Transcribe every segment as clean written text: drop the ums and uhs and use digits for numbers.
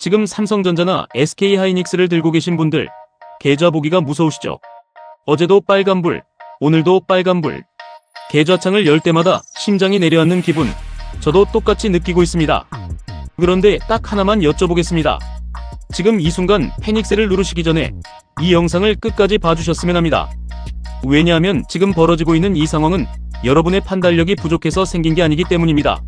지금 삼성전자나 SK하이닉스를 들고 계신 분들, 계좌 보기가 무서우시죠? 어제도 빨간불, 오늘도 빨간불. 계좌창을 열 때마다 심장이 내려앉는 기분, 저도 똑같이 느끼고 있습니다. 그런데 딱 하나만 여쭤보겠습니다. 지금 이 순간 패닉셀을 누르시기 전에 이 영상을 끝까지 봐주셨으면 합니다. 왜냐하면 지금 벌어지고 있는 이 상황은 여러분의 판단력이 부족해서 생긴 게 아니기 때문입니다.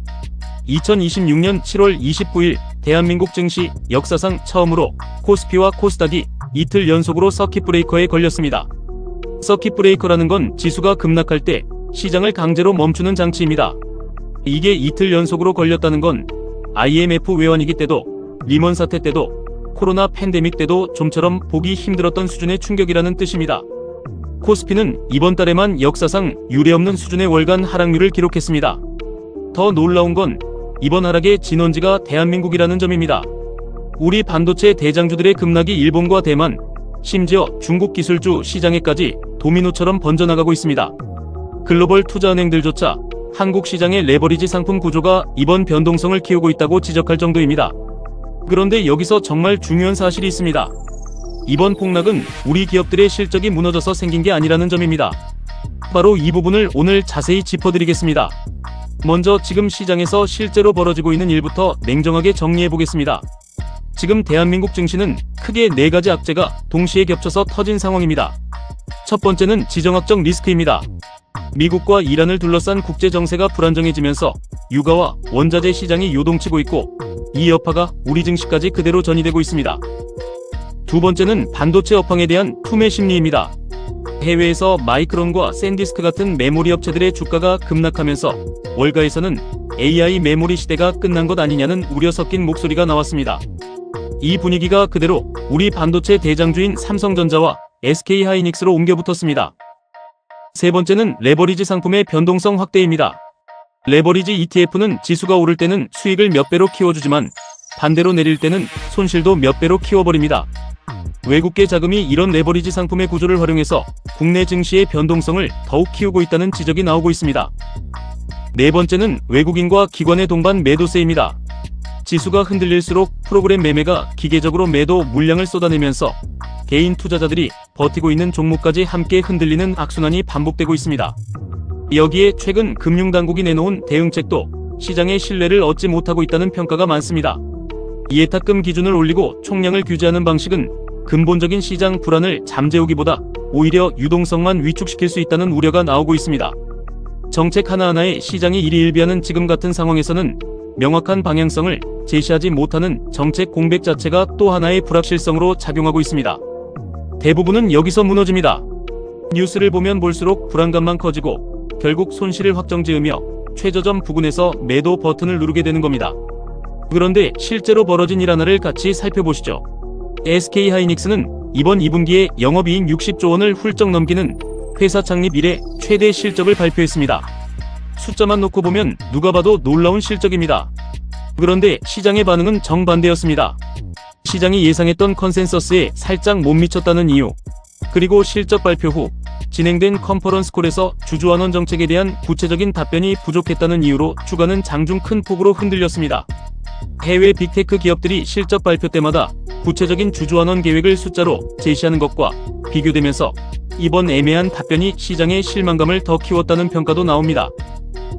2026년 7월 29일 대한민국 증시 역사상 처음으로 코스피와 코스닥이 이틀 연속으로 서킷 브레이커에 걸렸습니다. 서킷 브레이커라는 건 지수가 급락할 때 시장을 강제로 멈추는 장치입니다. 이게 이틀 연속으로 걸렸다는 건 IMF 외환위기 때도, 리먼 사태 때도, 코로나 팬데믹 때도 좀처럼 보기 힘들었던 수준의 충격이라는 뜻입니다. 코스피는 이번 달에만 역사상 유례없는 수준의 월간 하락률을 기록했습니다. 더 놀라운 건 이번 하락의 진원지가 대한민국이라는 점입니다. 우리 반도체 대장주들의 급락이 일본과 대만, 심지어 중국 기술주 시장에까지 도미노처럼 번져나가고 있습니다. 글로벌 투자은행들조차 한국 시장의 레버리지 상품 구조가 이번 변동성을 키우고 있다고 지적할 정도입니다. 그런데 여기서 정말 중요한 사실이 있습니다. 이번 폭락은 우리 기업들의 실적이 무너져서 생긴 게 아니라는 점입니다. 바로 이 부분을 오늘 자세히 짚어드리겠습니다. 먼저 지금 시장에서 실제로 벌어지고 있는 일부터 냉정하게 정리해보겠습니다. 지금 대한민국 증시는 크게 4가지 악재가 동시에 겹쳐서 터진 상황입니다. 첫 번째는 지정학적 리스크입니다. 미국과 이란을 둘러싼 국제 정세가 불안정해지면서 유가와 원자재 시장이 요동치고 있고, 이 여파가 우리 증시까지 그대로 전이되고 있습니다. 두 번째는 반도체 업황에 대한 투매 심리입니다. 해외에서 마이크론과 샌디스크 같은 메모리 업체들의 주가가 급락하면서 월가에서는 AI 메모리 시대가 끝난 것 아니냐는 우려 섞인 목소리가 나왔습니다. 이 분위기가 그대로 우리 반도체 대장주인 삼성전자와 SK하이닉스로 옮겨붙었습니다. 세 번째는 레버리지 상품의 변동성 확대입니다. 레버리지 ETF는 지수가 오를 때는 수익을 몇 배로 키워주지만 반대로 내릴 때는 손실도 몇 배로 키워버립니다. 외국계 자금이 이런 레버리지 상품의 구조를 활용해서 국내 증시의 변동성을 더욱 키우고 있다는 지적이 나오고 있습니다. 네 번째는 외국인과 기관의 동반 매도세입니다. 지수가 흔들릴수록 프로그램 매매가 기계적으로 매도 물량을 쏟아내면서 개인 투자자들이 버티고 있는 종목까지 함께 흔들리는 악순환이 반복되고 있습니다. 여기에 최근 금융당국이 내놓은 대응책도 시장의 신뢰를 얻지 못하고 있다는 평가가 많습니다. 예탁금 기준을 올리고 총량을 규제하는 방식은 근본적인 시장 불안을 잠재우기보다 오히려 유동성만 위축시킬 수 있다는 우려가 나오고 있습니다. 정책 하나하나에 시장이 일희일비하는 지금 같은 상황에서는 명확한 방향성을 제시하지 못하는 정책 공백 자체가 또 하나의 불확실성으로 작용하고 있습니다. 대부분은 여기서 무너집니다. 뉴스를 보면 볼수록 불안감만 커지고 결국 손실을 확정지으며 최저점 부근에서 매도 버튼을 누르게 되는 겁니다. 그런데 실제로 벌어진 일 하나를 같이 살펴보시죠. SK하이닉스는 이번 2분기에 영업이익 60조 원을 훌쩍 넘기는 회사 창립 이래 최대 실적을 발표했습니다. 숫자만 놓고 보면 누가 봐도 놀라운 실적입니다. 그런데 시장의 반응은 정반대였습니다. 시장이 예상했던 컨센서스에 살짝 못 미쳤다는 이유, 그리고 실적 발표 후 진행된 컨퍼런스콜에서 주주환원 정책에 대한 구체적인 답변이 부족했다는 이유로 주가는 장중 큰 폭으로 흔들렸습니다. 해외 빅테크 기업들이 실적 발표 때마다 구체적인 주주환원 계획을 숫자로 제시하는 것과 비교되면서 이번 애매한 답변이 시장의 실망감을 더 키웠다는 평가도 나옵니다.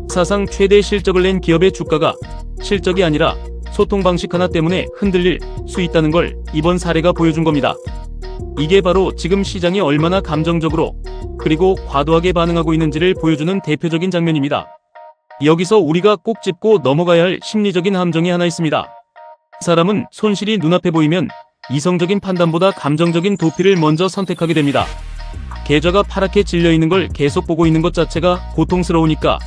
사상 최대 실적을 낸 기업의 주가가 실적이 아니라 소통 방식 하나 때문에 흔들릴 수 있다는 걸 이번 사례가 보여준 겁니다. 이게 바로 지금 시장이 얼마나 감정적으로 그리고 과도하게 반응하고 있는지를 보여주는 대표적인 장면입니다. 여기서 우리가 꼭 짚고 넘어가야 할 심리적인 함정이 하나 있습니다. 사람은 손실이 눈앞에 보이면 이성적인 판단보다 감정적인 도피를 먼저 선택하게 됩니다. 계좌가 파랗게 질려있는 걸 계속 보고 있는 것 자체가 고통스러우니까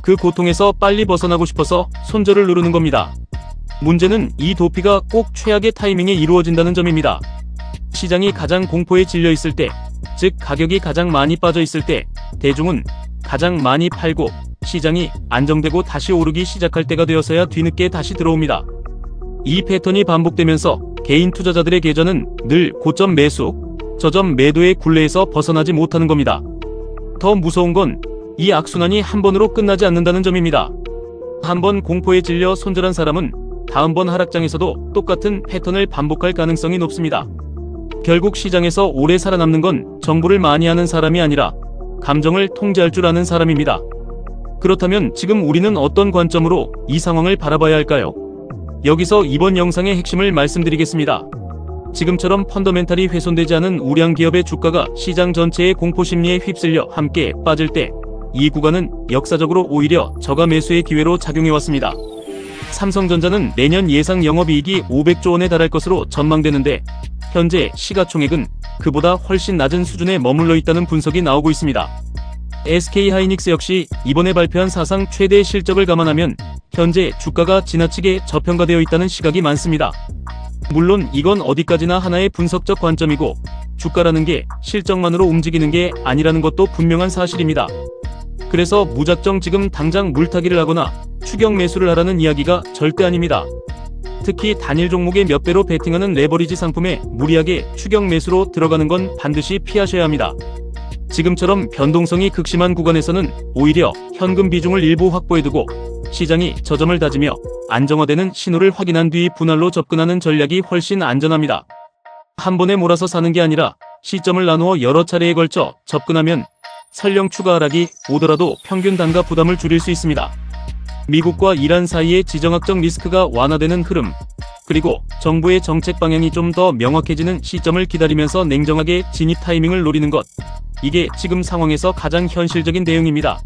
그 고통에서 빨리 벗어나고 싶어서 손절을 누르는 겁니다. 문제는 이 도피가 꼭 최악의 타이밍에 이루어진다는 점입니다. 시장이 가장 공포에 질려 있을 때, 즉 가격이 가장 많이 빠져 있을 때, 대중은 가장 많이 팔고 시장이 안정되고 다시 오르기 시작할 때가 되어서야 뒤늦게 다시 들어옵니다. 이 패턴이 반복되면서 개인 투자자들의 계좌는 늘 고점 매수, 저점 매도의 굴레에서 벗어나지 못하는 겁니다. 더 무서운 건 이 악순환이 한 번으로 끝나지 않는다는 점입니다. 한 번 공포에 질려 손절한 사람은 다음번 하락장에서도 똑같은 패턴을 반복할 가능성이 높습니다. 결국 시장에서 오래 살아남는 건 정보를 많이 아는 사람이 아니라 감정을 통제할 줄 아는 사람입니다. 그렇다면 지금 우리는 어떤 관점으로 이 상황을 바라봐야 할까요? 여기서 이번 영상의 핵심을 말씀드리겠습니다. 지금처럼 펀더멘탈이 훼손되지 않은 우량 기업의 주가가 시장 전체의 공포심리에 휩쓸려 함께 빠질 때 이 구간은 역사적으로 오히려 저가 매수의 기회로 작용해왔습니다. 삼성전자는 내년 예상 영업이익이 500조 원에 달할 것으로 전망되는데 현재 시가총액은 그보다 훨씬 낮은 수준에 머물러 있다는 분석이 나오고 있습니다. SK하이닉스 역시 이번에 발표한 사상 최대 실적을 감안하면 현재 주가가 지나치게 저평가되어 있다는 시각이 많습니다. 물론 이건 어디까지나 하나의 분석적 관점이고 주가라는 게 실적만으로 움직이는 게 아니라는 것도 분명한 사실입니다. 그래서 무작정 지금 당장 물타기를 하거나 추격 매수를 하라는 이야기가 절대 아닙니다. 특히 단일 종목의 몇 배로 베팅하는 레버리지 상품에 무리하게 추격 매수로 들어가는 건 반드시 피하셔야 합니다. 지금처럼 변동성이 극심한 구간에서는 오히려 현금 비중을 일부 확보해두고 시장이 저점을 다지며 안정화되는 신호를 확인한 뒤 분할로 접근하는 전략이 훨씬 안전합니다. 한 번에 몰아서 사는 게 아니라 시점을 나누어 여러 차례에 걸쳐 접근하면 설령 추가 하락이 오더라도 평균 단가 부담을 줄일 수 있습니다. 미국과 이란 사이의 지정학적 리스크가 완화되는 흐름, 그리고 정부의 정책 방향이 좀 더 명확해지는 시점을 기다리면서 냉정하게 진입 타이밍을 노리는 것, 이게 지금 상황에서 가장 현실적인 대응입니다.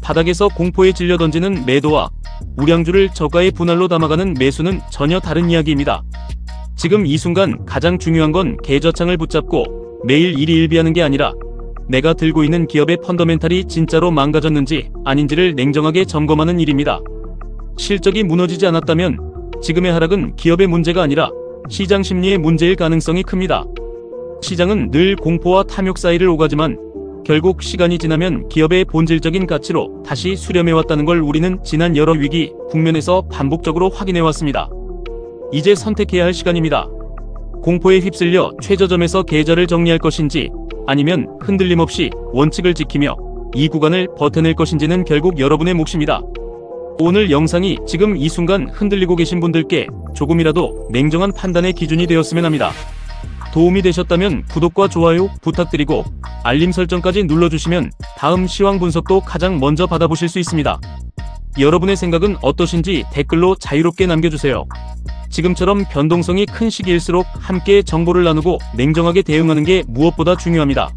바닥에서 공포에 질려 던지는 매도와 우량주를 저가의 분할로 담아가는 매수는 전혀 다른 이야기입니다. 지금 이 순간 가장 중요한 건 계좌창을 붙잡고 매일 일희일비하는 게 아니라 내가 들고 있는 기업의 펀더멘탈이 진짜로 망가졌는지 아닌지를 냉정하게 점검하는 일입니다. 실적이 무너지지 않았다면 지금의 하락은 기업의 문제가 아니라 시장 심리의 문제일 가능성이 큽니다. 시장은 늘 공포와 탐욕 사이를 오가지만 결국 시간이 지나면 기업의 본질적인 가치로 다시 수렴해왔다는 걸 우리는 지난 여러 위기, 국면에서 반복적으로 확인해왔습니다. 이제 선택해야 할 시간입니다. 공포에 휩쓸려 최저점에서 계좌를 정리할 것인지 아니면 흔들림 없이 원칙을 지키며 이 구간을 버텨낼 것인지는 결국 여러분의 몫입니다. 오늘 영상이 지금 이 순간 흔들리고 계신 분들께 조금이라도 냉정한 판단의 기준이 되었으면 합니다. 도움이 되셨다면 구독과 좋아요 부탁드리고 알림 설정까지 눌러주시면 다음 시황 분석도 가장 먼저 받아보실 수 있습니다. 여러분의 생각은 어떠신지 댓글로 자유롭게 남겨주세요. 지금처럼 변동성이 큰 시기일수록 함께 정보를 나누고 냉정하게 대응하는 게 무엇보다 중요합니다.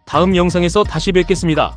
다음 영상에서 다시 뵙겠습니다.